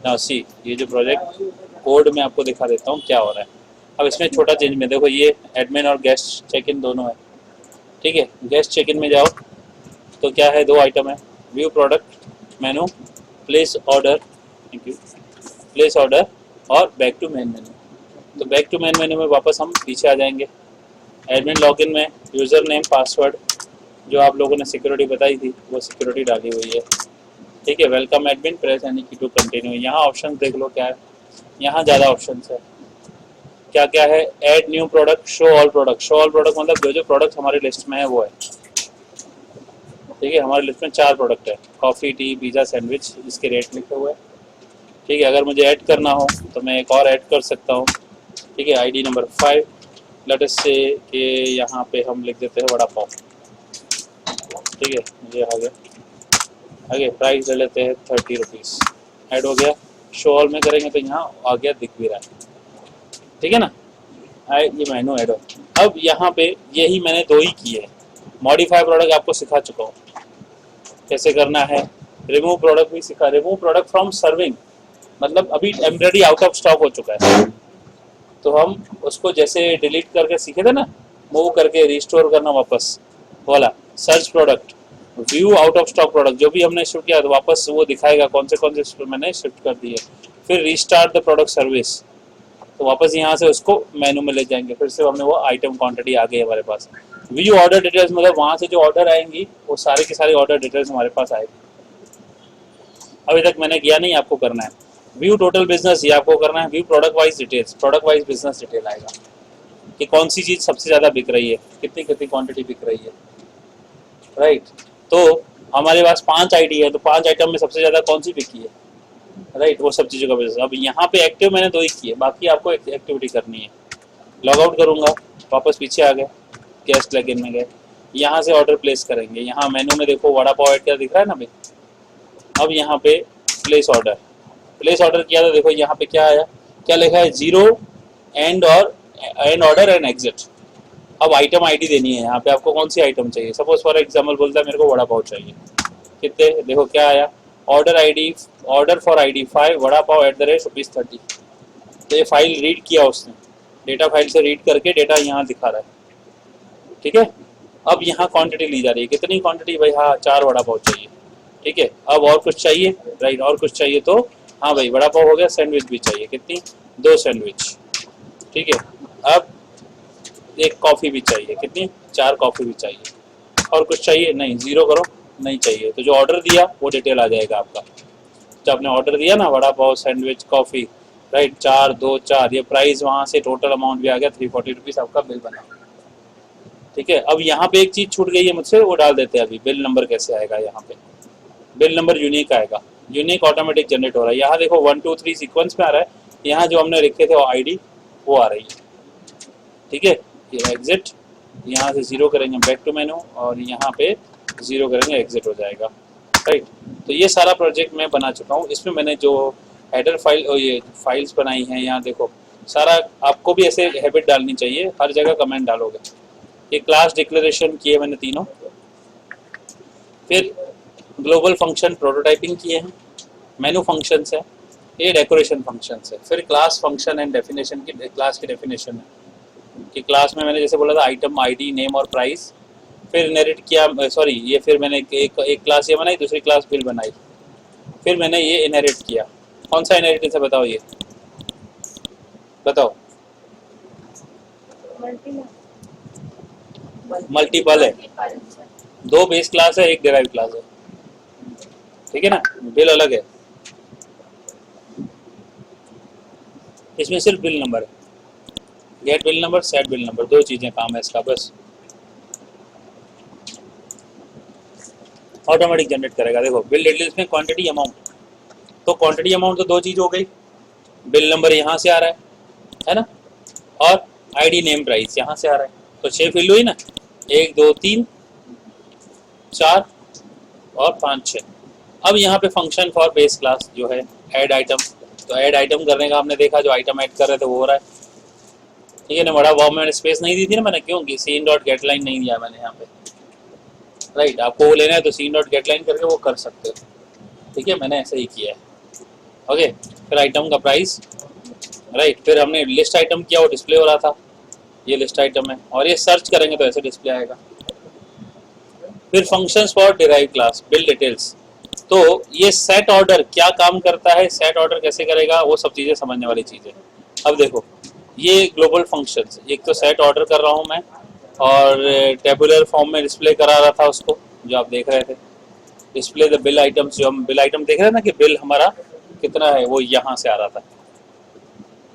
Now see, ये जो project code में आपको दिखा देता हूँ क्या हो रहा है। अब इसमें छोटा चेंज में देखो, ये एडमिन और गेस्ट चेक इन दोनों है, ठीक है। गेस्ट चेक इन में जाओ तो क्या है, दो आइटम है, view product menu, place order, thank you, place order और बैक टू मेन मेन्यू। तो बैक टू मेन मेन्यू में वापस हम पीछे आ जाएंगे। एडमिन लॉगिन में यूज़र नेम पासवर्ड जो आप लोगों ने सिक्योरिटी बताई थी वो सिक्योरिटी डाली हुई है, ठीक है। वेलकम एडमिन, प्रेस एनी की टू कंटिन्यू। यहाँ ऑप्शन देख लो क्या है, यहाँ ज़्यादा ऑप्शन है। क्या क्या है, add new product, show all product. Show all product मतलब जो जो प्रोडक्ट हमारी लिस्ट में है वो है, ठीक है। हमारी लिस्ट में 4 प्रोडक्ट है, कॉफ़ी, टी, पिज़्ज़ा, सैंडविच, इसके रेट लिखे हुए हैं, ठीक है। अगर मुझे ऐड करना हो तो मैं एक और ऐड कर सकता हूँ, ठीक है। आईडी नंबर 5 लेट अस से कि यहाँ पे हम लिख देते हैं वड़ा पाव, ठीक है। ये आ गया, आगे प्राइस ले लेते हैं 30 रुपीज़, ऐड हो गया। शो ऑल में करेंगे तो यहाँ आ गया, दिख भी रहा है, ठीक है ना। ये मेनू ऐड हो। अब यहाँ पे यही मैंने 2 ही किए हैं। मॉडिफाई प्रोडक्ट आपको सिखा चुका हूँ कैसे करना है, रिमूव प्रोडक्ट भी सिखा। रिमूव प्रोडक्ट फ्रॉम सर्विंग मतलब अभी एमरेडी आउट ऑफ स्टॉक हो चुका है, तो हम उसको जैसे डिलीट करके सीखे थे ना, मूव करके रिस्टोर करना वापस वाला। Search product, view out of stock product, जो भी हमने शिफ्ट किया तो वापस वो दिखाएगा कौन से मैंने शिफ्ट कर दिए। फिर रीस्टार्ट द प्रोडक्ट सर्विस, तो वापस यहाँ से उसको मेनू में ले जाएंगे, फिर से हमने वो आइटम क्वांटिटी आ गई हमारे पास। व्यू ऑर्डर डिटेल्स मतलब वहाँ से जो ऑर्डर आएंगी वो सारे की सारी ऑर्डर डिटेल्स हमारे पास आएगी। अभी तक मैंने किया नहीं, आपको करना है। व्यू टोटल बिजनेस, ये आपको करना है। View product wise details, product wise business detail आएगा कि कौन सी चीज़ सबसे ज़्यादा बिक रही है, कितनी कितनी क्वांटिटी बिक रही है, राइट। तो हमारे पास 5 आईडी है, तो 5 आइटम में सबसे ज़्यादा कौन सी बिकी है, राइट, वो सब चीज़ों का बिजनेस। अब यहाँ पे एक्टिव मैंने 2 ही किए, बाकी आपको एक्टिविटी करनी है। लॉग आउट करूँगा, वापस पीछे आ गए, गेस्ट लॉगिन में गए, यहाँ से ऑर्डर प्लेस करेंगे। यहाँ मेनू में देखो वड़ा पाव ऐड क्या दिख रहा है ना भाई। अब यहाँ पे प्लेस ऑर्डर, प्लेस ऑर्डर किया तो देखो यहाँ पे क्या आया, क्या लिखा है, 0 एंड और एंड ऑर्डर एंड एग्जिट। अब आइटम आईडी देनी है यहाँ पे, आपको कौन सी आइटम चाहिए। सपोज फॉर एग्जांपल बोलता है मेरे को वड़ा पाव चाहिए, कितने, देखो क्या आया, order ID, order for ID 5 vada pav @30। तो ये फाइल रीड किया उसने, डेटा फाइल से रीड करके डेटा यहाँ दिखा रहा है, ठीक है। अब यहाँ क्वांटिटी ली जा रही है, कितनी क्वांटिटी भाई, हाँ 4 वड़ा पाव चाहिए, ठीक है। अब और कुछ चाहिए, राइट, और कुछ चाहिए तो हाँ भाई वड़ा पाव हो गया, सैंडविच भी चाहिए, कितनी, 2 सैंडविच, ठीक है। अब एक कॉफ़ी भी चाहिए, कितनी, 4 कॉफ़ी भी चाहिए। और कुछ चाहिए नहीं, 0 करो, नहीं चाहिए। तो जो ऑर्डर दिया वो डिटेल आ जाएगा आपका, जो आपने ऑर्डर दिया ना, vada pav, sandwich, coffee, right, 4 2 4, ये प्राइस वहाँ से टोटल अमाउंट भी आ गया, 340 रुपीज़ आपका बिल बना, ठीक है। अब यहाँ पे एक चीज़ छूट गई है मुझसे, वो डाल देते हैं अभी। बिल नंबर कैसे आएगा, यहाँ पे बिल नंबर यूनिक आएगा, यूनिक ऑटोमेटिक जनरेट हो रहा है। यहाँ देखो 1 2 3 सीक्वेंस में आ रहा है, यहाँ जो हमने लिखे थे वो आईडी वो आ रही है, ठीक है। ये एग्जिट, यहाँ से 0 करेंगे बैक टू मेनू, और यहाँ पे 0 करेंगे एग्जिट हो जाएगा, राइट। तो ये सारा प्रोजेक्ट मैं बना चुका हूँ। इसमें मैंने जो हेडर फाइल और ये फाइल्स बनाई हैं, यहाँ देखो सारा, आपको भी ऐसे हैबिट डालनी चाहिए, हर जगह कमेंट डालोगे। ये क्लास डिक्लेरेशन किए मैंने तीनों, फिर ग्लोबल फंक्शन प्रोटोटाइपिंग किए हैं, मेनू फंक्शंस है, ये डेकोरेशन फंक्शंस है, फिर क्लास फंक्शन एंड डेफिनेशन की, क्लास की डेफिनेशन है कि क्लास में मैंने जैसे बोला था आइटम आईडी नेम और प्राइस, फिर इनहेरिट किया, सॉरी ये फिर मैंने एक क्लास ये बनाई, दूसरी क्लास बिल बनाई, फिर मैंने ये इनहेरिट किया। कौन सा इनहेरिटेंस है बताओ, ये बताओ, मल्टीपल है, 2 बेस क्लास है, 1 डिराइव क्लास है, ठीक है ना। बिल अलग है, इसमें सिर्फ बिल नंबर है, get bill number, set bill number, 2 चीज़ें काम है इसका बस। ऑटोमेटिक जनरेट करेगा। देखो बिल डिटेल्स में क्वांटिटी अमाउंट, तो क्वांटिटी अमाउंट तो 2 चीज़ हो गई, बिल नंबर यहाँ से आ रहा है ना, और आईडी नेम प्राइस यहाँ से आ रहा है, तो 6 फील्ड हुई ना, 1 2 3 4 और 5 6। अब यहाँ पे फंक्शन फॉर बेस क्लास जो है ऐड आइटम, तो ऐड आइटम करने का हमने देखा, जो आइटम ऐड कर रहे थे वो हो रहा है, ठीक है ना। बड़ा वाव मैंने स्पेस नहीं दी थी ना मैंने, क्योंकि सीन डॉट गेट लाइन नहीं दिया मैंने यहाँ पे, राइट। आपको वो लेना है तो सीन डॉट गेट लाइन करके वो कर सकते हो, ठीक है, मैंने ऐसे ही किया है। ओके, फिर आइटम का प्राइस, राइट, फिर हमने लिस्ट आइटम किया, वो डिस्प्ले हो रहा था, ये लिस्ट आइटम है, और ये सर्च करेंगे तो ऐसे डिस्प्ले आएगा। फिर functions for derive class, bill details, तो ये सेट ऑर्डर क्या काम करता है, सेट ऑर्डर कैसे करेगा, वो सब चीज़ें समझने वाली चीज़ें। अब देखो, ये ग्लोबल फंक्शंस, एक तो सेट ऑर्डर कर रहा हूँ मैं, और टेबुलर फॉर्म में डिस्प्ले करा रहा था उसको, जो आप देख रहे थे, डिस्प्ले द बिल आइटम्स, जो हम बिल आइटम देख रहे हैं ना कि बिल हमारा कितना है, वो यहाँ से आ रहा था,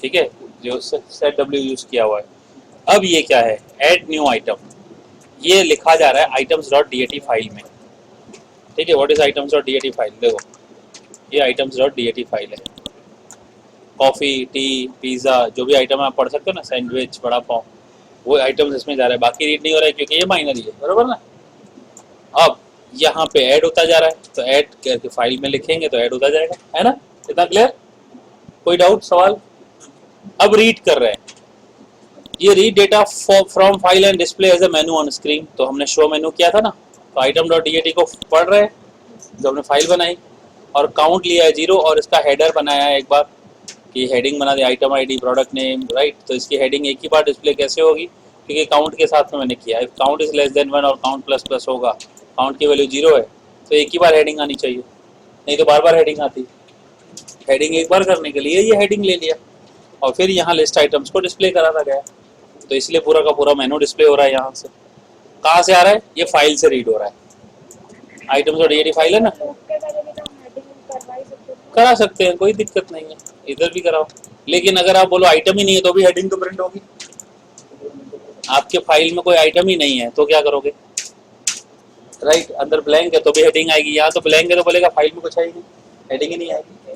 ठीक है, जो सेट डब्ल्यू यूज किया हुआ है। अब ये क्या है, ऐड न्यू आइटम, ये लिखा जा रहा है आइटम्स डॉट डी फाइल में, ठीक है। What is items dot D file, देखो ये आइटम्स डॉट डी फाइल है, कॉफ़ी, टी, पिज़्ज़ा, जो भी आइटम आप पढ़ सकते हो ना, सैंडविच, बड़ा पाव, वो आइटम्स इसमें जा रहा है, बाकी रीड नहीं हो रहा है क्योंकि ये माइनर ही है, बराबर ना। अब यहाँ पे ऐड होता जा रहा है, तो ऐड करके फाइल में लिखेंगे तो ऐड होता जाएगा, है ना, इतना क्लियर, कोई डाउट सवाल। अब रीड कर रहे हैं, ये read data from file and display as a menu on screen, तो हमने शो मेनू किया था ना, तो आइटम डॉट डी को पढ़ रहे हैं जो हमने फाइल बनाई, और काउंट लिया है 0, और इसका हेडर बनाया है एक बार कि हेडिंग बना दी, item ID, product name, right, तो इसकी हेडिंग एक ही बार डिस्प्ले कैसे होगी, क्योंकि काउंट के साथ में मैंने किया है, काउंट इज लेस देन 1 और काउंट प्लस प्लस होगा, काउंट की वैल्यू 0 है, तो एक ही बार हेडिंग आनी चाहिए, नहीं तो बार बार हेडिंग आती, हेडिंग एक बार करने के लिए ये हेडिंग ले लिया, और फिर यहाँ लिस्ट आइटम्स को डिस्प्ले करा गया, तो इसलिए पूरा का पूरा मेनू डिस्प्ले हो रहा है। यहाँ से कहाँ से आ रहा है, ये फाइल से रीड हो रहा है, आइटम्स और डी फाइल है ना, करा सकते हैं, कोई दिक्कत नहीं है, इधर भी कराओ, लेकिन अगर आप बोलो आइटम ही नहीं है तो भी हेडिंग तो प्रिंट होगी, आपके फाइल में कोई आइटम ही नहीं है तो क्या करोगे, राइट, अंदर ब्लैंक है तो भी हेडिंग आएगी, यहाँ तो ब्लैंक है तो बोलेगा फाइल में कुछ है ही नहीं, हेडिंग ही नहीं आएगी,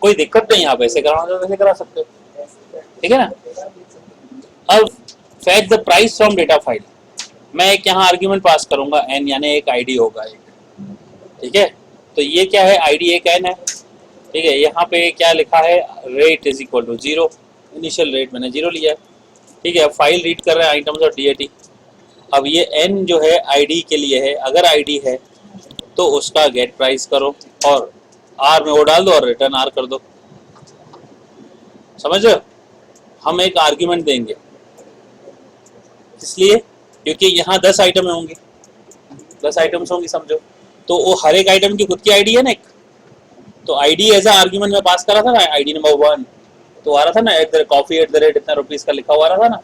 कोई दिक्कत नहीं, आप ऐसे कराना तो वैसे करा सकते हो, ठीक है ना। अब fetch the price from data file, मैं एक यहाँ आर्ग्यूमेंट पास करूंगा एन, यानी एक आईडी होगा एक, ठीक है, तो ये क्या है, आईडी एक एन है, ठीक है, यहाँ पे क्या लिखा है, rate is equal to 0, initial rate मैंने 0 लिया है, ठीक है। अब फाइल रीड कर रहे हैं आइटम्स और डी, अब ये एन जो है आईडी के लिए है, अगर आईडी है तो उसका गेट प्राइस करो और आर में वो डाल दो और रिटर्न आर कर दो, समझ रहे हो, हम एक आर्ग्यूमेंट देंगे, इसलिए क्योंकि यहाँ 10 आइटम होंगी, 10 आइटम्स होंगी समझो, तो वो हर एक आइटम की खुद की आईडी है ना एक, तो आईडी एज आर्ग्यूमेंट में पास करा था ना, आईडी नंबर 1 तो आ रहा था ना, कॉफी एट द रेट इतना रुपीस का लिखा हुआ रहा था ना,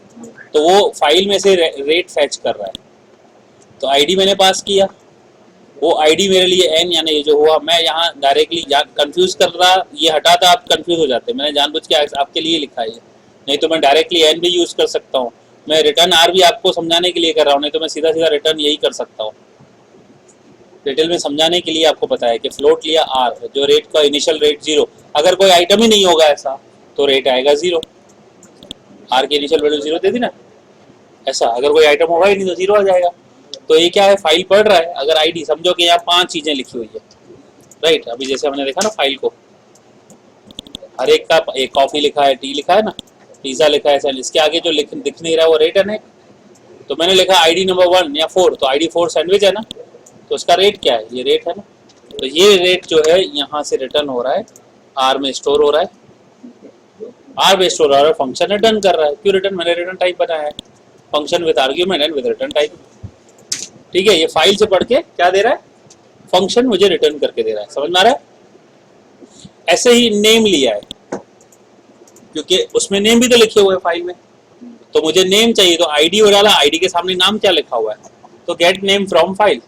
तो वो फाइल में से रेट फैच कर रहा है, तो आईडी मैंने पास किया, वो आईडी मेरे लिए एन, यानी ये जो हुआ, मैं यहाँ डायरेक्टली कंफ्यूज कर रहा, ये हटाता आप कंफ्यूज हो जाते, मैंने जानबूझ के आपके लिए लिखा है, नहीं तो मैं डायरेक्टली एन भी यूज कर सकता हूँ, मैं रिटर्न आर भी आपको समझाने के लिए कर रहा हूँ, नहीं तो मैं सीधा सीधा रिटर्न यही कर सकता हूँ, डिटेल में समझाने के लिए आपको पता है कि फ्लोट लिया आर, जो रेट का इनिशियल रेट 0, अगर कोई आइटम ही नहीं होगा ऐसा तो रेट आएगा 0, आर की इनिशियल वैल्यू 0 दे दी ना, ऐसा अगर कोई आइटम होगा ही नहीं तो 0 आ जाएगा, तो ये क्या है, फाइल पढ़ रहा है, अगर आईडी समझो कि यहाँ 5 चीजें लिखी हुई है, राइट, अभी जैसे हमने देखा ना फाइल को, हर एक का एक कॉफी लिखा है, टी लिखा है ना, पिज्जा लिखा है, इसके आगे जो दिख नहीं रहा है वो रेट है ना, तो मैंने लिखा आईडी नंबर 1 या 4, तो आईडी 4 सैंडविच है ना, तो उसका रेट क्या है, ये रेट है ना, तो ये रेट जो है यहाँ से रिटर्न हो रहा है, आर में स्टोर हो रहा है, आर में स्टोर हो रहा है, फंक्शन रिटर्न कर रहा है, क्यों रिटर्न, मैंने रिटर्न टाइप बनाया है, function with argument and with return type, ठीक है, ये फाइल से पढ़ के क्या दे रहा है, फंक्शन मुझे रिटर्न करके दे रहा है, समझ में आ रहा है। ऐसे ही नेम लिया है, क्योंकि उसमें नेम भी तो लिखे हुए हैं फाइल में, तो मुझे नेम चाहिए, तो आईडी हो डाला, आईडी के सामने नाम क्या लिखा हुआ है, तो गेट नेम फ्रॉम फाइल,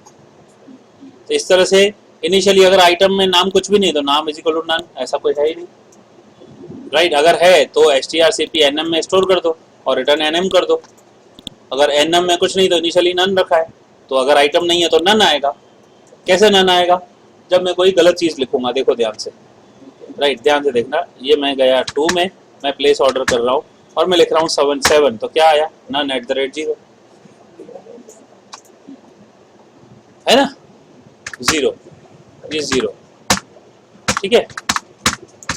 तो इस तरह से इनिशियली अगर आइटम में नाम कुछ भी नहीं तो नाम इज इक्वल टू नन, ऐसा कोई है ही नहीं, राइट, अगर है तो strcp nm में स्टोर कर दो और रिटर्न nm कर दो, अगर nm में कुछ नहीं तो इनिशियली नन रखा है, तो अगर आइटम नहीं है तो नन आएगा, कैसे नन आएगा, जब मैं कोई गलत चीज लिखूंगा, देखो ध्यान से, राइट, ध्यान से देखना, ये मैं गया 2 में, मैं प्लेस ऑर्डर कर रहा हूँ और मैं लिख रहा हूँ 7 तो क्या आया, नन @0 है ना, 0, ये 0, ठीक है,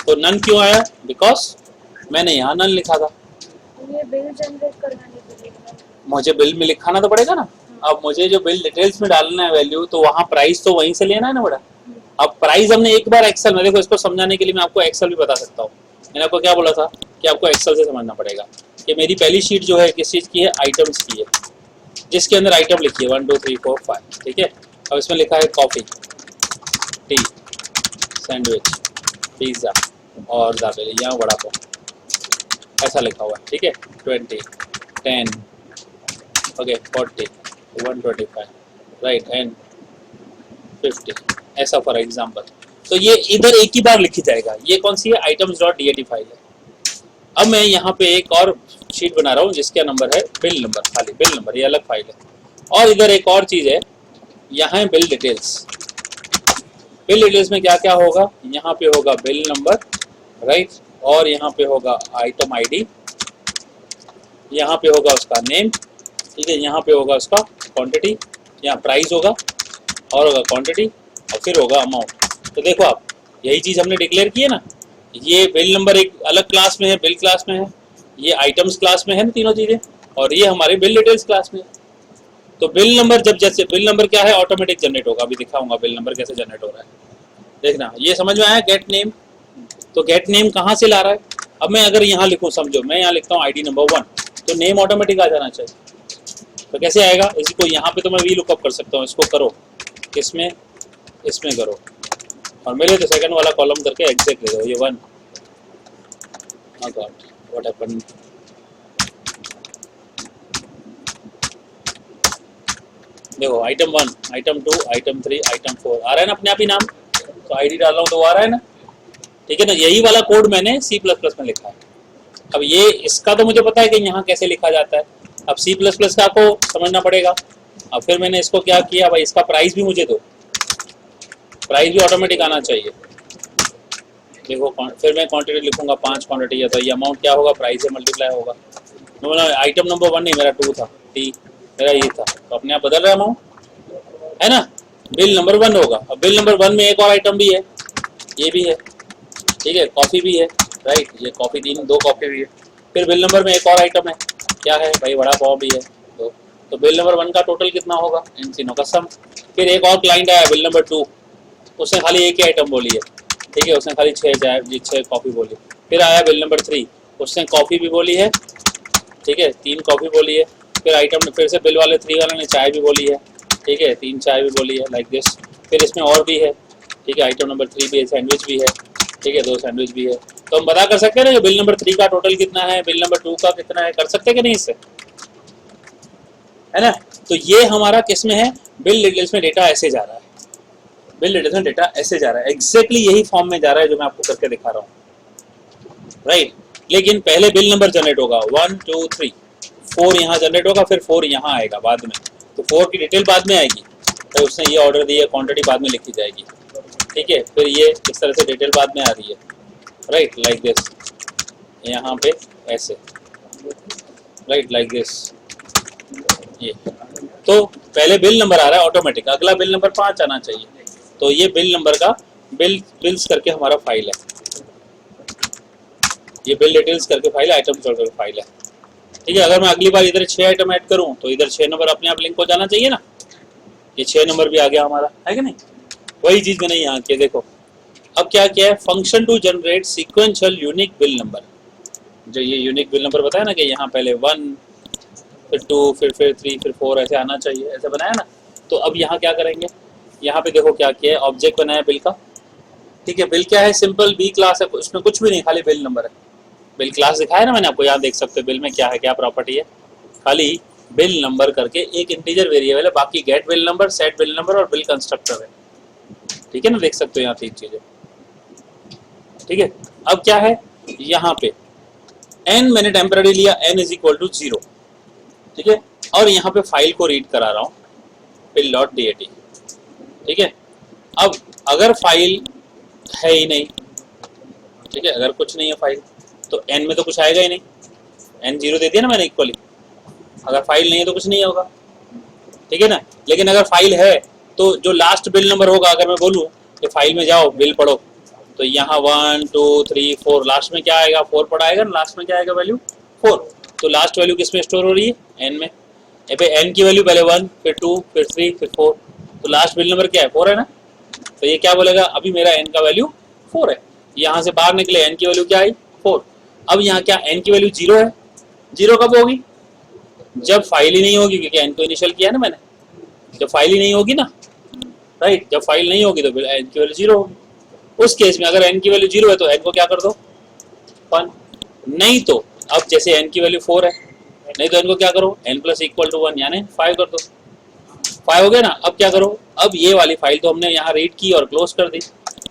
तो नन क्यों आया, बिकॉज मैंने यहाँ नन लिखा था, ये बिल जनरेट करवाने के लिए मुझे बिल में लिखाना तो पड़ेगा ना, अब मुझे जो बिल डिटेल्स में डालना है वैल्यू, तो वहाँ प्राइस तो वहीं से लेना है ना बड़ा, अब प्राइस हमने एक बार एक्सेल में, देखो इसको समझाने के लिए मैं आपको एक्सेल भी बता सकता हूँ। मैंने आपको क्या बोला था कि आपको एक्सेल से समझना पड़ेगा कि मेरी पहली शीट जो है किस चीज़ की है, आइटम्स की है, जिसके अंदर आइटम लिखी है 1 2 3 4 5, ठीक है। अब इसमें लिखा है कॉफ़ी, टी, सैंडविच, पिज़्ज़ा और ज़ाबेली, यहाँ वड़ा पाव, ऐसा लिखा हुआ है, ठीक है। 20, 10, ओके, 40, 125, राइट, एंड 50, ऐसा फॉर एग्जाम्पल। तो ये इधर एक ही बार लिखी जाएगा। ये कौन सी है, items.dat फाइल है। अब मैं यहाँ पे एक और शीट बना रहा हूँ जिसका नंबर है बिल नंबर, खाली बिल नंबर, ये अलग फाइल है। और इधर एक और चीज़ है, यहाँ है बिल डिटेल्स। बिल डिटेल्स में क्या क्या होगा, यहाँ पे होगा बिल नंबर, राइट, और यहाँ पे होगा आइटम आईडी, यहाँ पे होगा उसका नेम, ठीक है, यहाँ पे होगा उसका क्वांटिटी, यहाँ प्राइस होगा और होगा क्वांटिटी और फिर होगा अमाउंट। तो देखो आप, यही चीज़ हमने डिक्लेयर की है ना। ये बिल नंबर एक अलग क्लास में है, बिल क्लास में है, ये आइटम्स क्लास में है ना तीनों चीज़ें, और ये हमारे बिल डिटेल्स क्लास में है। तो बिल नंबर जब, जैसे बिल नंबर क्या है, ऑटोमेटिक जनरेट होगा। अभी दिखाऊंगा बिल नंबर कैसे जनरेट हो रहा है, देखना। ये समझ में आया, गेट नेम। तो गेट नेम कहाँ से ला रहा है। अब मैं अगर यहाँ लिखूँ, समझो मैं यहाँ लिखता हूँ ID नंबर 1, तो नेम ऑटोमेटिक आ जाना चाहिए। तो कैसे आएगा, इसको यहाँ पे तो मैं वी लुकअप कर सकता हूँ, इसको करो किसमें, इसमें करो, और मेरे तो सेकंड वाला कॉलम करके एग्जैक्ट ले दो, ये 1। Oh God, what happened? देखो आइटम 1, आइटम 2, आइटम 3, आइटम 4 आ रहा है ना अपने आप ही नाम। तो आईडी डाल रहा हूँ तो आ रहा है ना, ठीक है ना। यही वाला कोड मैंने C++ में लिखा है। अब ये इसका तो मुझे पता है कि यहाँ कैसे लिखा जाता है। अब C++ का को समझना पड़ेगा। अब फिर मैंने इसको क्या किया भाई, इसका प्राइस भी मुझे दो, प्राइस भी ऑटोमेटिक आना चाहिए। देखो फिर मैं क्वांटिटी लिखूंगा 5 क्वांटिटी है, तो ये अमाउंट क्या होगा, प्राइस से मल्टीप्लाई होगा। आइटम नंबर 1 नहीं, मेरा 2 था, टी मेरा ये था, तो अपने आप बदल रहा है अमाउंट, है ना। बिल नंबर 1 होगा। अब बिल नंबर 1 में एक और आइटम भी है, ये भी है, ठीक है, कॉफ़ी भी है, राइट, ये कॉफ़ी 2 कॉफ़ी भी है। फिर बिल नंबर में एक और आइटम है, क्या है भाई, वड़ा पाव भी है। तो बिल नंबर 1 का टोटल कितना होगा, इन तीनों का सम। फिर एक और क्लाइंट आया बिल नंबर 2, उसने खाली एक ही आइटम बोली है, ठीक है, उसने खाली 6 कॉफ़ी बोली। फिर आया बिल नंबर 3, उसने कॉफ़ी भी बोली है, ठीक है, 3 कॉफ़ी बोली है। फिर आइटम फिर से बिल वाले 3 वाले ने चाय भी बोली है, ठीक है, 3 चाय भी बोली है, लाइक दिस। फिर इसमें और भी है, ठीक है, आइटम नंबर 3 भी है, सैंडविच भी है, ठीक है, 2 सैंडविच भी है। तो हम पता कर सकते हैं ना कि बिल नंबर 3 का टोटल कितना है, बिल नंबर 2 का कितना है, कर सकते हैं कि नहीं इससे, है ना। तो ये हमारा किस में है, बिल डिटेल्स में डेटा ऐसे जा रहा है, बिल डिटेल्स में डेटा ऐसे जा रहा है, एग्जैक्टली यही फॉर्म में जा रहा है जो मैं आपको करके दिखा रहा हूँ, राइट। लेकिन पहले बिल नंबर जनरेट होगा 1 2 3 4 यहाँ जनरेट होगा, फिर 4 यहाँ आएगा बाद में। तो 4 की डिटेल बाद में आएगी, तो उसने ये ऑर्डर दिया, क्वांटिटी बाद में लिखी जाएगी, ठीक है। फिर ये इस तरह से डिटेल बाद में आ रही है, राइट, लाइक दिस, यहाँ पे ऐसे, राइट, लाइक दिस, ये। तो पहले बिल नंबर आ रहा है ऑटोमेटिक, अगला बिल नंबर 5 आना चाहिए। तो ये बिल नंबर का बिल्स करके हमारा फाइल है, ये बिल डिटेल्स करके फाइल है, आइटम करके फाइल है, ठीक है। अगर मैं अगली बार इधर 6 आइटम ऐड करूं तो इधर 6 नंबर अपने आप लिंक हो जाना चाहिए ना, ये 6 नंबर भी आ गया हमारा, है कि नहीं। वही चीज मैंने यहाँ की, देखो अब क्या किया है, function to generate sequential unique bill number. जो ये यूनिक बिल नंबर बताया ना कि यहाँ पहले 1 फिर 2 फिर 3 फिर 4 ऐसे आना चाहिए, ऐसे बनाया ना। तो अब यहाँ क्या करेंगे, यहाँ पे देखो क्या किया है, ऑब्जेक्ट बनाया बिल का, ठीक है। बिल क्या है, सिंपल बी क्लास है, उसमें कुछ भी नहीं, खाली बिल नंबर है। बिल क्लास दिखाया ना मैंने आपको, यहाँ देख सकते हो बिल में क्या है, क्या प्रॉपर्टी है, खाली बिल नंबर करके एक इंटीजर वेरिएबल है, बाकी get bill number, set bill number और बिल कंस्ट्रक्टर है, ठीक है ना। देख सकते हो यहाँ 3 चीजें, ठीक है। अब क्या है, यहाँ पे n मैंने टेम्पररी लिया, n इज इक्वल टू 0, ठीक है। और यहाँ पे फाइल को रीड करा रहा हूँ bill.dat, ठीक है। अब अगर फाइल है ही नहीं, ठीक है, अगर कुछ नहीं है फाइल, तो n में तो कुछ आएगा ही नहीं, n 0 दे दिया ना मैंने इक्वली। अगर फाइल नहीं है तो कुछ नहीं होगा, ठीक है ना। लेकिन अगर फाइल है तो जो लास्ट बिल नंबर होगा, अगर मैं बोलूँ कि फाइल में जाओ बिल पढ़ो, तो यहाँ 1 2 3 4 लास्ट में क्या आएगा, 4 पढ़ा आएगा ना, लास्ट में क्या आएगा वैल्यू 4। तो लास्ट वैल्यू किस में स्टोर हो रही है, n में। एन की वैल्यू पहले 1 फिर 2 फिर 3 फिर 4, तो लास्ट बिल नंबर क्या है, 4 है ना। तो ये क्या बोलेगा, अभी मेरा n का वैल्यू 4 है, यहाँ से बाहर निकले n की वैल्यू क्या आई 4। अब यहाँ क्या n की वैल्यू 0 है, 0 कब होगी, जब फाइल ही नहीं होगी, क्योंकि n को इनिशियल किया ना मैंने, जब फाइल ही नहीं होगी ना, राइट, जब फाइल नहीं होगी तो फिर n की वैल्यू 0 होगी। उस केस में अगर n की वैल्यू 0 है तो n को क्या कर दो 1, नहीं तो अब जैसे n की वैल्यू 4 है, नहीं तो n को क्या करो n प्लस इक्वल टू 1 यानी 5 कर दो, 5 हो गया ना। अब क्या करो, अब ये वाली फाइल तो हमने यहाँ रीड की और क्लोज कर दी,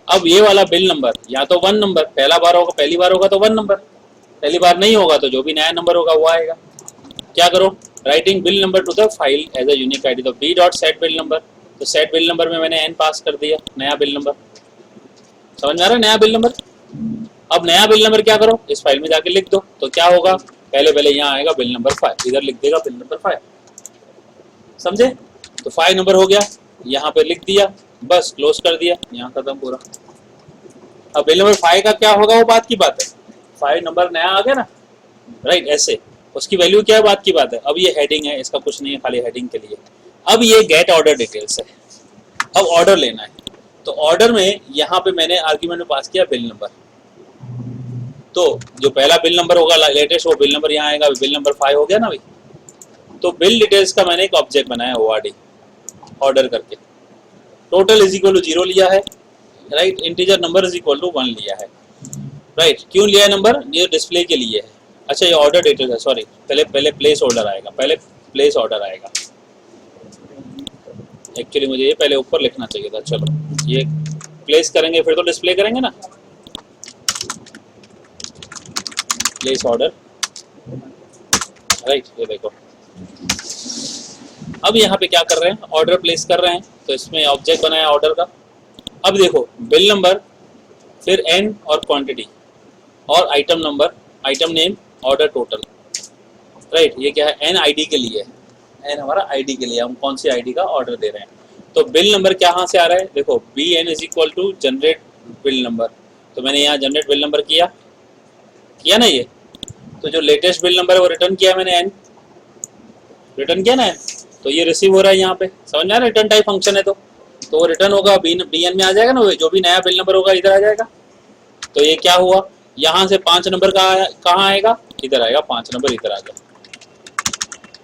अब ये वाला बिल नंबर या तो 1 नंबर पहला बार होगा, पहली बार होगा तो 1 नंबर, पहली बार नहीं होगा तो जो भी नया नंबर होगा वो आएगा। क्या करो, writing bill number to the file as a unique ID, तो b dot set bill number, तो सेट बिल नंबर में मैंने n पास कर दिया, नया बिल नंबर, समझ में आ रहा है, नया बिल नंबर। अब नया बिल नंबर क्या करो, इस फाइल में जाके लिख दो, तो क्या होगा, पहले यहाँ आएगा बिल नंबर 5, इधर लिख देगा बिल नंबर 5, समझे। तो 5 नंबर हो गया, यहाँ पे लिख दिया, बस क्लोज कर दिया, यहाँ खत्म पूरा। अब बिल नंबर 5 का क्या होगा वो बात की बात है, 5 नंबर नया आ गया ना, राइट, ऐसे उसकी वैल्यू क्या है बात की बात है। अब ये हेडिंग है, इसका कुछ नहीं है, खाली हेडिंग के लिए। अब ये गेट ऑर्डर डिटेल्स है, अब ऑर्डर लेना है, तो ऑर्डर में यहाँ पे मैंने आर्ग्यूमेंट में पास किया बिल नंबर, तो जो पहला बिल नंबर होगा लेटेस्ट वो बिल नंबर यहाँ आएगा, बिल नंबर 5 हो गया ना भाई। तो बिल डिटेल्स का मैंने एक ऑब्जेक्ट बनाया ORD, ऑर्डर करके, टोटल इज इक्वल टू 0 लिया है, right, integer number is equal to 1 लिया है, राइट। क्यों लिया है नंबर, ये डिस्प्ले के लिए है। अच्छा ये ऑर्डर डिटेल्स है, सॉरी, पहले प्लेस ऑर्डर आएगा, पहले प्लेस ऑर्डर आएगा, एक्चुअली मुझे ये पहले ऊपर लिखना चाहिए था। चलो ये प्लेस करेंगे फिर तो डिस्प्ले करेंगे ना, प्लेस ऑर्डर, राइट, ये देखो। अब यहाँ पे क्या कर रहे हैं, ऑर्डर प्लेस कर रहे हैं, तो इसमें ऑब्जेक्ट बनाया ऑर्डर का। अब देखो बिल नंबर, फिर n और क्वांटिटी और item number, item name, order total, right. ये क्या है, n आईडी के लिए है, n हमारा आईडी के लिए, हम कौन सी आईडी का ऑर्डर दे रहे हैं। तो बिल नंबर क्या कहाँ से आ रहा है, देखो bn is equal to generate bill number, तो मैंने यहाँ जनरेट बिल नंबर किया ना ये, तो जो लेटेस्ट बिल नंबर है वो रिटर्न किया मैंने, n रिटर्न किया ना n, तो ये रिसीव हो रहा है यहाँ पे, समझ में आ रहा है, रिटर्न टाइप फंक्शन है, तो वो रिटर्न होगा bn में आ जाएगा ना, जो भी नया बिल नंबर होगा इधर आ जाएगा। तो ये क्या हुआ, यहाँ से 5 नंबर कहाँ आएगा, इधर आएगा, 5 नंबर इधर आ गया,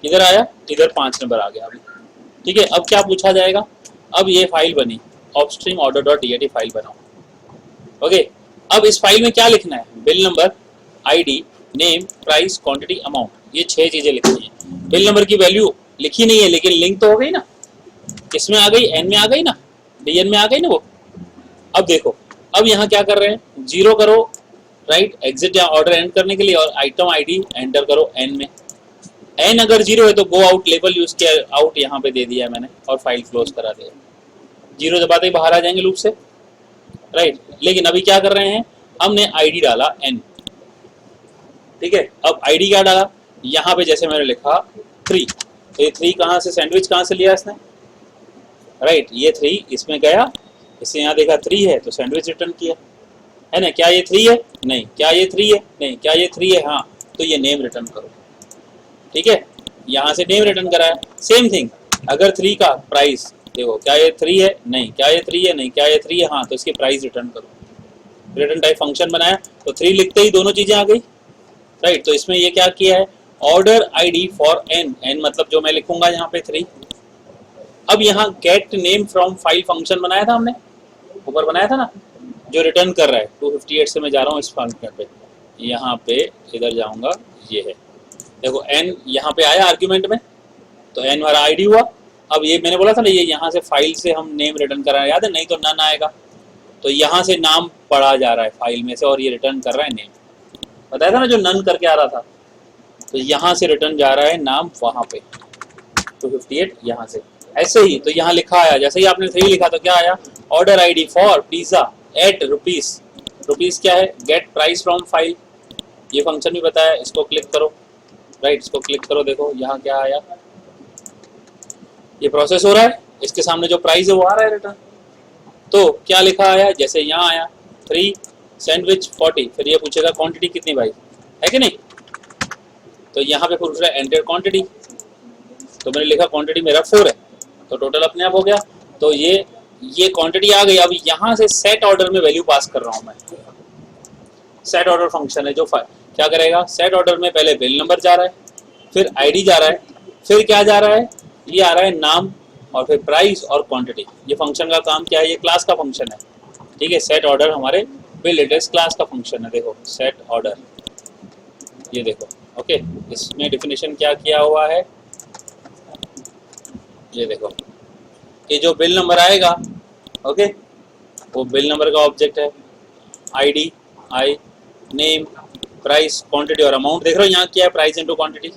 इधर आया, इधर 5 नंबर आ गया अभी, ठीक है। अब क्या पूछा जाएगा, अब ये फाइल बनी ऑफस्ट्रीम ऑर्डर डॉट dat फाइल बनाओ, ओके। अब इस फाइल में क्या लिखना है, bill number, ID, name, price, quantity, amount, ये 6 चीजें लिखनी है। बिल नंबर की वैल्यू लिखी नहीं है लेकिन लिंक तो हो गई ना, किसमें आ गई, n में आ गई ना, bn में आ गई ना वो। अब देखो, अब यहाँ क्या कर रहे हैं, 0 करो, राइट, एग्जिट या ऑर्डर एंड करने के लिए, और आइटम आईडी एंटर करो n में, n अगर 0 है तो गो आउट लेबल यूज किया, आउट यहाँ पे दे दिया मैंने और फाइल क्लोज करा दिया, 0 दबाते ही बाहर आ जाएंगे लूप से, राइट। लेकिन अभी क्या कर रहे हैं, हमने आईडी डाला n, ठीक है। अब आईडी क्या डाला, यहाँ पे जैसे मैंने लिखा 3, तो ये 3 कहाँ से, सैंडविच कहाँ से लिया इसने, राइट, ये 3 इसमें गया, इससे यहाँ देखा 3 है तो सैंडविच रिटर्न किया, है ना। क्या ये 3 है, नहीं, क्या ये 3 है, नहीं, क्या ये 3 है, हाँ, तो ये नेम रिटर्न करो, ठीक है, यहाँ से नेम रिटर्न कराया। सेम थिंग, अगर 3 का प्राइस देखो, क्या ये 3 है, नहीं, क्या ये 3 है, नहीं, क्या ये 3 है, हाँ, तो इसकी प्राइस रिटर्न करो, रिटर्न टाइप फंक्शन बनाया, तो 3 लिखते ही दोनों चीजें आ गई, राइट। तो इसमें ये क्या किया है, ऑर्डर आईडी फॉर n मतलब जो मैं लिखूंगा यहाँ पे 3। अब यहाँ gate name from file function बनाया था हमने, ऊपर बनाया था ना, जो रिटर्न कर रहा है 258 से मैं जा रहा हूँ इस फंक्शन पे, यहाँ पे इधर जाऊंगा, ये है, देखो n यहाँ पे आया आर्ग्यूमेंट में, तो n वाला आईडी हुआ। अब ये मैंने बोला था ना, ये यहाँ से फाइल से हम नेम रिटर्न कर रहे हैं, याद है, नहीं तो नन आएगा, तो यहाँ से नाम पढ़ा जा रहा है फाइल में से और ये रिटर्न कर रहा है नेम, बताया था ना जो नन करके आ रहा था, तो यहाँ से रिटर्न जा रहा है नाम वहाँ पे 258 यहाँ से, ऐसे ही। तो यहाँ लिखा आया, जैसे ही आपने 3 लिखा तो क्या आया, order ID for pizza at rupees, rupees क्या है, गेट प्राइस फ्रॉम फाइल, ये फंक्शन भी बताया, इसको क्लिक करो, राइट, इसको क्लिक करो, देखो यहाँ क्या आया, ये प्रोसेस हो रहा है, इसके सामने जो प्राइस है वो आ रहा है रिटर्न। तो क्या लिखा आया, जैसे यहाँ आया 3 सैंडविच 40, फिर ये पूछेगा क्वांटिटी कितनी भाई, है कि नहीं, तो यहाँ पे पूछ रहा है एंटर क्वांटिटी, तो मैंने लिखा क्वांटिटी मेरा 4 है, तो टोटल अपने आप हो गया। तो ये ये क्वांटिटी आ गई। अब यहाँ से सेट ऑर्डर में वैल्यू पास कर रहा हूँ मैं। सेट ऑर्डर फंक्शन है जो क्या करेगा, सेट ऑर्डर में पहले बिल नंबर जा रहा है, फिर आईडी जा रहा है, फिर क्या जा रहा है, ये आ रहा है नाम, और फिर प्राइस और क्वांटिटी। ये फंक्शन का काम क्या है, ये क्लास का फंक्शन है, ठीक है। सेट ऑर्डर हमारे बिल एड्रेस क्लास का फंक्शन है। देखो सेट ऑर्डर, ये देखो, ओके। इसमें डिफिनेशन क्या किया हुआ है, ये देखो कि जो बिल नंबर आएगा, ओके, वो बिल नंबर का ऑब्जेक्ट है। आईडी, आई, नेम, प्राइस, क्वांटिटी और अमाउंट। देख रहे हो यहाँ किया है प्राइस इंटू क्वांटिटी,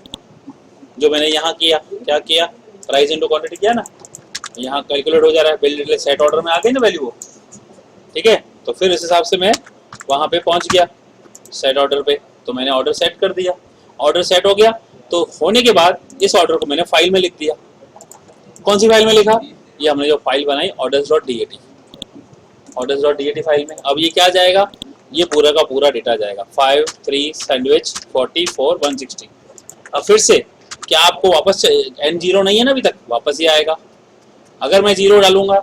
जो मैंने यहाँ किया, क्या किया, प्राइस इंटू क्वांटिटी किया ना, यहाँ कैलकुलेट हो जा रहा है। बिल डिटेल सेट ऑर्डर में आ गई ना वैल्यू वो, ठीक है। तो फिर इस हिसाब से मैं वहाँ पे पहुँच गया सेट ऑर्डर पे, तो मैंने ऑर्डर सेट कर दिया। ऑर्डर सेट हो गया, तो होने के बाद इस ऑर्डर को मैंने फाइल में लिख दिया। कौन सी फाइल में लिखा, ये हमने जो फाइल बनाई orders.dat, orders.dat फाइल में। अब ये क्या जाएगा, ये पूरा का पूरा डेटा जाएगा 5, 3 सैंडविच 44 160। अब फिर से क्या आपको वापस N0 नहीं है ना अभी तक, वापस ही आएगा। अगर मैं 0 डालूंगा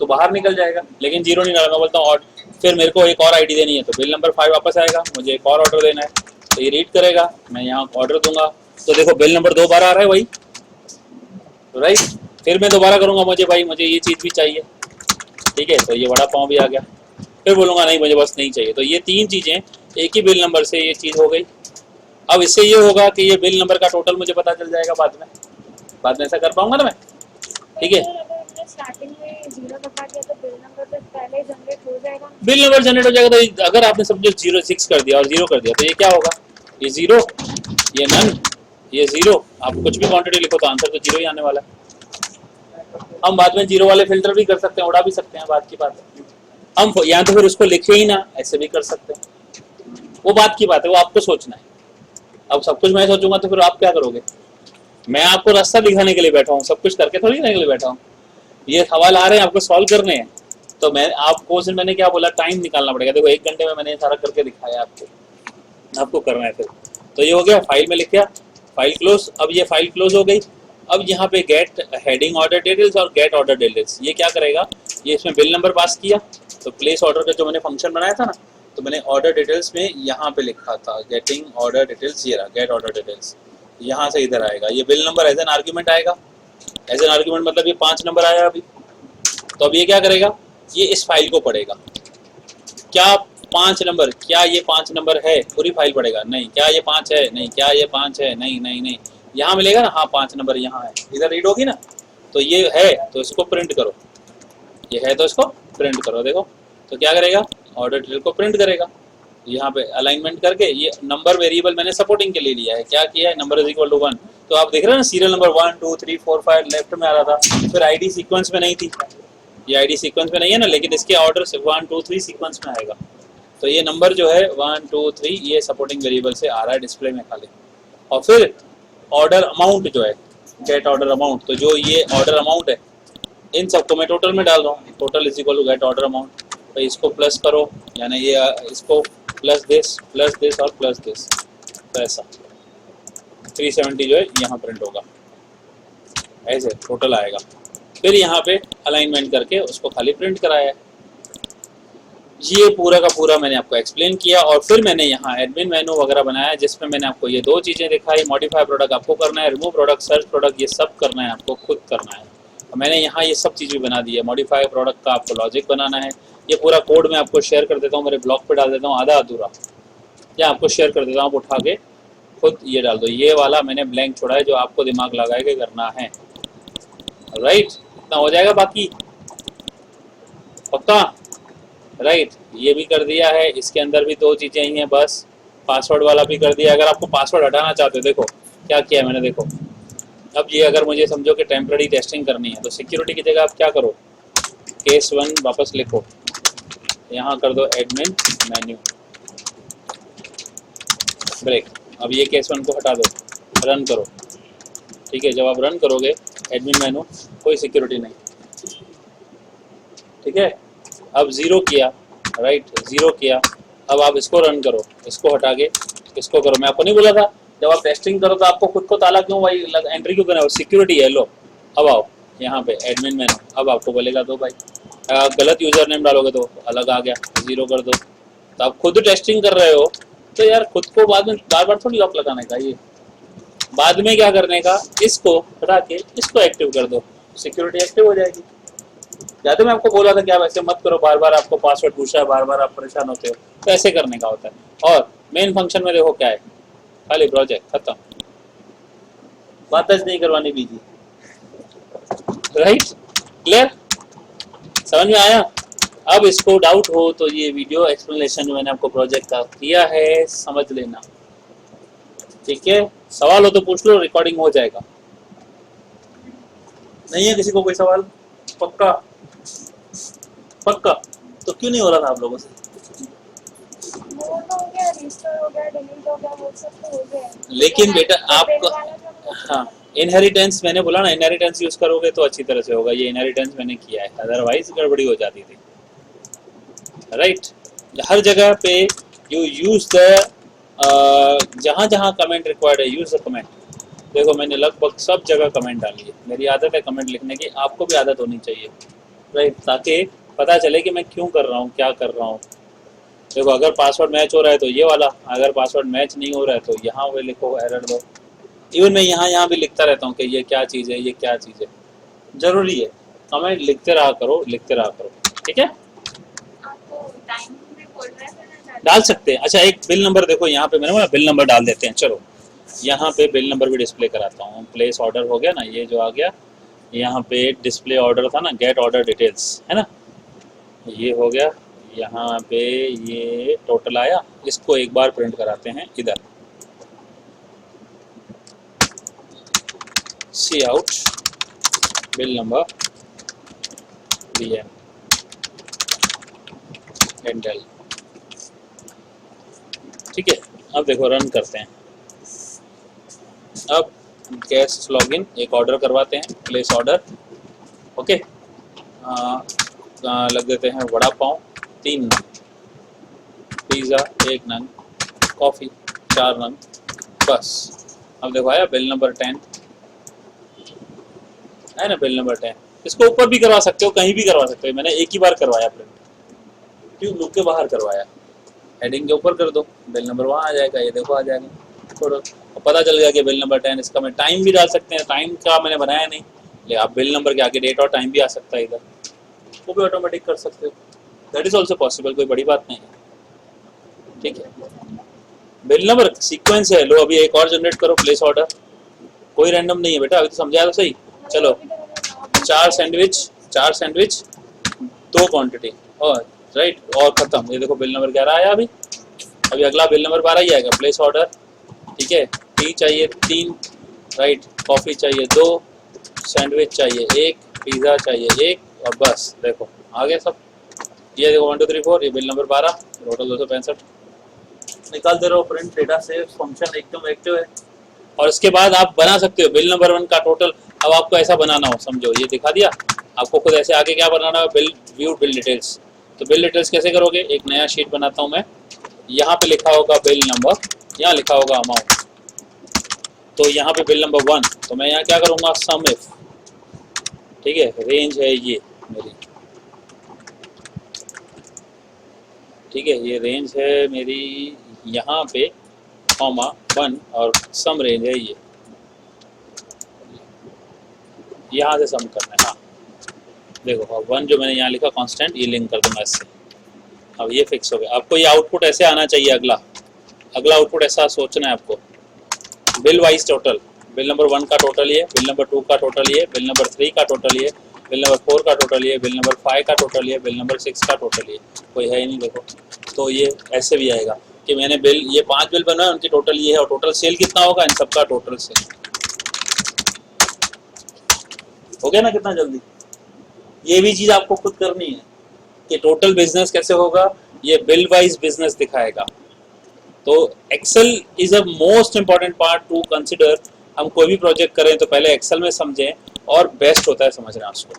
तो बाहर निकल जाएगा, लेकिन 0 नहीं डालूंगा, बोलता हूँ फिर मेरे को एक और आईडी देनी है, तो बिल नंबर 5 वापस आएगा, मुझे एक और ऑर्डर देना है, तो ये रीड करेगा, मैं यहाँ ऑर्डर दूंगा, तो देखो बिल नंबर 2 बार आ रहा है वही, राइट। फिर मैं दोबारा करूंगा, मुझे भाई मुझे ये चीज़ भी चाहिए, ठीक है, तो ये वड़ा पाव भी आ गया। फिर बोलूँगा नहीं मुझे बस नहीं चाहिए, तो ये 3 चीज़ें एक ही बिल नंबर से ये चीज़ हो गई। अब इससे ये होगा कि ये बिल नंबर का टोटल मुझे पता चल जाएगा बाद में ऐसा कर पाऊंगा ना मैं, ठीक है। स्टार्टिंग में 0 बता दिया तो बिल नंबर तो पहले जनरेट हो जाएगा। बिल नंबर जनरेट हो जाएगा, तो अगर आपने समझो 06 कर दिया और 0 कर दिया, तो ये क्या होगा, ये 0, ये नन, ये 0। आप कुछ भी क्वांटिटी लिखो तो आंसर तो 0 ही आने वाला है। हम बाद में 0 वाले फिल्टर भी कर सकते हैं, उड़ा भी सकते हैं, बात की बात है। हम या तो फिर उसको लिखे ही ना, ऐसे भी कर सकते हैं, वो बात की बात है, वो आपको सोचना है। अब सब कुछ मैं सोचूंगा तो फिर आप क्या करोगे, मैं आपको रास्ता दिखाने के लिए बैठा हूँ, सब कुछ करके थोड़ी करने के लिए बैठा हूँ। ये सवाल आ रहे हैं आपको सॉल्व करने हैं, तो मैं आपको सिर्फ मैंने क्या बोला, टाइम निकालना पड़ेगा। देखो 1 घंटे में मैंने सारा करके दिखाया आपको करना है। फिर तो ये हो गया, फाइल में लिख दिया, फाइल क्लोज। अब ये फाइल क्लोज हो गई। अब यहाँ पे गेट हेडिंग ऑर्डर डिटेल्स और गेट ऑर्डर डिटेल्स, ये क्या करेगा, ये इसमें बिल नंबर पास किया, तो प्लेस ऑर्डर का जो मैंने फंक्शन बनाया था ना, तो मैंने ऑर्डर डिटेल्स में यहाँ पे लिखा था गेटिंग ऑर्डर डिटेल्स, ये रहा गेट ऑर्डर डिटेल्स, यहाँ से इधर आएगा, ये bill number as an argument आएगा। एज एन आर्ग्यूमेंट मतलब ये 5 नंबर आया अभी, तो अब ये क्या करेगा, ये इस फाइल को पढ़ेगा। क्या 5 नंबर, क्या ये 5 नंबर है, पूरी फाइल पढ़ेगा, नहीं। क्या ये 5 है, नहीं। क्या ये 5 है, नहीं नहीं नहीं। यहाँ मिलेगा ना, हाँ 5 नंबर यहाँ है, इधर रीड होगी ना, तो ये है तो इसको प्रिंट करो, ये है तो इसको प्रिंट करो। देखो तो क्या करेगा, ऑर्डर डिटेल को प्रिंट करेगा। यहाँ पे अलाइनमेंट करके ये नंबर वेरिएबल मैंने सपोर्टिंग के लिए लिया है, क्या किया है, नंबर इज इक्वल टू 1। तो आप देख रहे हैं ना, सीरियल नंबर 1 2 3 4 5 लेफ्ट में आ रहा था, फिर आईडी सीक्वेंस में नहीं थी, ये आईडी सीक्वेंस में नहीं है ना, लेकिन इसके ऑर्डर से 1 2 3 सीक्वेंस में आएगा। तो ये नंबर जो है 1 2 3 ये सपोर्टिंग वेरिएबल से आ रहा है डिस्प्ले में खाली। और फिर ऑर्डर अमाउंट जो है, गेट ऑर्डर अमाउंट, तो जो ये ऑर्डर अमाउंट है इन सबको मैं टोटल में डाल रहा हूँ, total is equal to get order amount. तो इसको प्लस करो, यानी ये इसको प्लस दिस और प्लस दिस, तो ऐसा 370 जो है यहाँ प्रिंट होगा, ऐसे टोटल आएगा। फिर यहाँ पे अलाइनमेंट करके उसको खाली प्रिंट कराया है। ये पूरा का पूरा मैंने आपको एक्सप्लेन किया, और फिर मैंने यहाँ एडमिन मेनू वगैरह बनाया, जिसमें मैंने आपको ये 2 चीज़ें दिखाई, मॉडिफाई प्रोडक्ट आपको करना है, रिमूव प्रोडक्ट, सर्च प्रोडक्ट, ये सब करना है आपको, खुद करना है। मैंने यहाँ ये सब चीज़ भी बना दी है। मॉडिफाई प्रोडक्ट का आपको लॉजिक बनाना है, ये पूरा कोड मैं आपको शेयर कर देता हूँ, मेरे ब्लॉग पे डाल देता हूँ आधा अधूरा, या आपको शेयर कर देता हूँ, आप उठा के खुद ये डाल दो। ये वाला मैंने ब्लैंक छोड़ा है, जो आपको दिमाग लगा के करना है, राइट। इतना हो जाएगा, बाकी पक्का, राइट। ये भी कर दिया है, इसके अंदर भी 2 चीज़ें ही हैं बस, पासवर्ड वाला भी कर दिया। अगर आपको पासवर्ड हटाना चाहते हो, देखो क्या किया मैंने, देखो अब ये अगर मुझे समझो कि टेम्पररी टेस्टिंग करनी है, तो सिक्योरिटी की जगह आप क्या करो, केस 1 वापस लिखो, यहाँ कर दो एडमिन मेन्यू ब्रेक। अब ये केस 1 को हटा दो, रन करो, ठीक है। जब आप रन करोगे एडमिन मेन्यू, कोई सिक्योरिटी नहीं, ठीक है। अब 0 किया, राइट, 0 किया। अब आप इसको रन करो, इसको हटा के इसको करो। मैं आपको नहीं बोला था जब आप टेस्टिंग करो तो आपको खुद को ताला क्यों भाई एंट्री क्यों करना है, सिक्योरिटी है। लो अब आओ यहाँ पे एडमिन मेन्यू, अब आपको बोलेगा दो भाई, गलत यूजर नेम डालोगे तो अलग आ गया, 0 कर दो। तो आप खुद टेस्टिंग कर रहे हो तो यार खुद को बाद में बार बार थोड़ी लॉक लगाने का, ये बाद में क्या करने का, इसको हटा के इसको एक्टिव कर दो, सिक्योरिटी एक्टिव हो जाएगी। या तो मैं आपको बोला था कि आप ऐसे मत करो, बार बार आपको पासवर्ड पूछा है, बार बार आप परेशान होते हो, तो ऐसे करने का होता है। और मेन फंक्शन में देखो क्या है, खाली प्रोजेक्ट खत्म, बात टच नहीं करवानी बीजी। राइट, क्लियर, समझ में आया? अब इसको डाउट हो तो ये वीडियो एक्सप्लेनेशन जो मैंने आपको प्रोजेक्ट का किया है समझ लेना, ठीक है? सवाल हो तो पूछ लो, रिकॉर्डिंग हो जाएगा। नहीं है किसी को कोई सवाल? पक्का पक्का? तो क्यों नहीं हो रहा था आप लोगों से? वो तो हो गया, रिस्टोर हो गया, डिलीट हो गया, वो सब तो हो गया। लेकिन बेटा आपको, वाला जो वो हाँ, इनहेरिटेंस मैंने बोला ना, इनहेरिटेंस यूज करोगे तो अच्छी तरह से होगा। ये इनहेरिटेंस मैंने किया है, अदरवाइज गड़बड़ी हो जाती थी। राइट, हर जगह पे यू यूज द, जहाँ जहाँ कमेंट रिक्वायर्ड है यूज द कमेंट। देखो मैंने लगभग सब जगह कमेंट डाली है, मेरी आदत है कमेंट लिखने की, आपको भी आदत होनी चाहिए। राइट, ताकि पता चले कि मैं क्यों कर रहा हूँ, क्या कर रहा हूँ। देखो अगर पासवर्ड मैच हो रहा है तो ये वाला, अगर पासवर्ड मैच नहीं हो रहा है तो यहाँ पे लिखो, एरर दो। इवन मैं यहाँ भी लिखता रहता हूँ कि ये क्या चीज़ है, ये क्या चीज़ है। जरूरी है, कमेंट लिखते रहा करो, लिखते रहा करो, ठीक है? आपको टाइम भी बोल रहा है ना, डाल सकते हैं। अच्छा एक बिल नंबर देखो यहाँ पे, मैंने बोला बिल नंबर डाल देते हैं। चलो यहाँ पे बिल नंबर भी डिस्प्ले कराता हूँ। प्लेस ऑर्डर हो गया ना, ये जो आ गया, यहाँ पे डिस्प्ले ऑर्डर था ना, गेट ऑर्डर डिटेल्स है ना, ये हो गया। यहाँ पे ये टोटल आया, इसको एक बार प्रिंट कराते हैं इधर, cout bill number BM endl, ठीक है? अब देखो रन करते हैं। अब गेस्ट लॉगिन, एक ऑर्डर करवाते हैं, प्लेस ऑर्डर, ओके। लग देते हैं वड़ा पाव 3 नंग, पिज़्ज़ा 1 नंग, कॉफ़ी 4 नंग, बस। अब देखो आया बिल नंबर 10 है ना, बिल नंबर 10। इसको ऊपर भी करवा सकते हो, कहीं भी करवा सकते हो। मैंने एक ही बार करवाया प्रिंट, ट्यूब लुक के बाहर करवाया। हेडिंग के ऊपर कर दो, बिल नंबर वहाँ आ जाएगा, ये देखो आ जाएगा, छोड़ो। पता चल गया कि बिल नंबर 10। इसका मैं टाइम भी डाल सकते हैं, टाइम का मैंने बनाया नहीं, लेकिन आप बिल नंबर के आगे डेट और टाइम भी आ सकता है इधर, वो भी ऑटोमेटिक कर सकते हो। दैट इज ऑल्सो पॉसिबल, कोई बड़ी बात नहीं है, ठीक है? बिल नंबर सीक्वेंस है। लो अभी एक और जनरेट करो, प्लेस ऑर्डर, कोई रैंडम नहीं है बेटा, अभी तो समझाया तो सही। चलो 4 सैंडविच 2 क्वांटिटी, और राइट, और खत्म। ये देखो बिल नंबर 11 आया अभी अगला बिल नंबर 12 ही आएगा। प्लेस ऑर्डर, ठीक है? टी चाहिए 3, राइट, कॉफ़ी चाहिए 2, सैंडविच चाहिए 1, पिज़्ज़ा चाहिए 1, और बस देखो आ गया सब। ये देखो 1 2 3 4, ये बिल नंबर 12, टोटल 265। निकाल दे रहे हो प्रिंट डेटा से, फंक्शन एकदम एक्टिव है। और इसके बाद आप बना सकते हो बिल नंबर 1 का टोटल। अब आपको ऐसा बनाना हो, समझो ये दिखा दिया आपको, खुद ऐसे आगे क्या बनाना है, बिल व्यू बिल डिटेल्स। तो बिल डिटेल्स कैसे करोगे, एक नया शीट बनाता हूँ मैं, यहाँ पे लिखा होगा बिल नंबर, यहाँ लिखा होगा अमाउंट, तो यहाँ पे बिल नंबर 1, तो मैं यहाँ क्या करूँगा, सम इफ, ठीक है? रेंज है ये मेरी, ठीक है? ये रेंज है मेरी यहाँ पे, कॉमा 1, और सम रेंज है ये, यहाँ से सम करना है। हाँ देखो 1 जो मैंने यहाँ लिखा कांस्टेंट, ये लिंक कर दूंगा इससे। अब ये फिक्स हो गया। आपको ये आउटपुट ऐसे आना चाहिए, अगला आउटपुट ऐसा सोचना है आपको, bill wise total, bill number 1 का टोटल ये, बिल नंबर 2 का टोटल ये, बिल नंबर 3 का टोटल ये, बिल नंबर 4 का टोटल ये, बिल नंबर 5 का टोटल ये, बिल नंबर 6 का टोटल ये, कोई है ही नहीं देखो। तो ये ऐसे भी आएगा कि मैंने बिल, ये 5 बिल बनवाए, उनकी टोटल ये है, और टोटल सेल कितना होगा, इन सबका टोटल सेल हो गया ना, कितना जल्दी। ये भी चीज़ आपको खुद करनी है कि टोटल बिजनेस कैसे होगा, ये बिल वाइज बिजनेस दिखाएगा। तो Excel is a most important part to consider. हम कोई भी प्रोजेक्ट करें तो पहले एक्सेल में समझें, और बेस्ट होता है समझना उसको।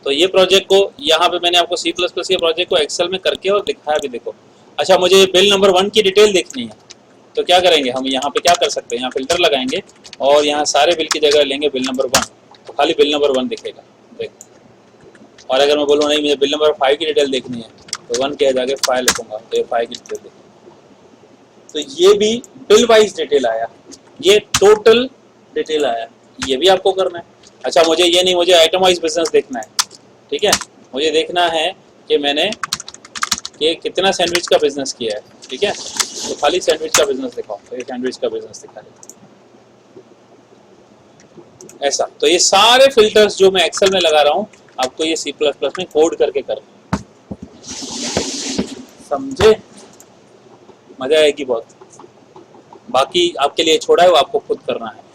तो ये प्रोजेक्ट को यहाँ पे मैंने आपको C++ के प्रोजेक्ट को एक्सेल में करके और दिखाया भी, देखो। अच्छा मुझे बिल नंबर 1 की डिटेल देखनी है, तो क्या करेंगे हम, यहाँ पे क्या कर सकते हैं, यहाँ फिल्टर लगाएंगे और यहाँ सारे बिल की जगह लेंगे बिल नंबर 1, तो खाली बिल नंबर 1 दिखेगा। देखो और अगर मैं बोलूँ नहीं मुझे बिल नंबर 5 की डिटेल देखनी है तो 1 के जाके 5 लिखूंगा, तो ये 5 की डिटेल देखूंगा। तो ये भी बिल वाइज डिटेल आया, ये टोटल डिटेल आया, ये भी आपको करना है। अच्छा मुझे ये नहीं, मुझे आइटम वाइज बिजनेस देखना है, ठीक है, मुझे देखना है कि मैंने ये कितना सैंडविच का बिजनेस किया है, ठीक है, तो खाली सैंडविच का बिजनेस दिखाओ, तो ये सैंडविच का बिजनेस दिखा देता ऐसा। तो ये सारे फिल्टर्स जो मैं एक्सेल में लगा रहा हूँ आपको ये C++ में कोड करके करना, समझे, मजा आएगी बहुत। बाकी आपके लिए छोड़ा है, वो आपको खुद करना है।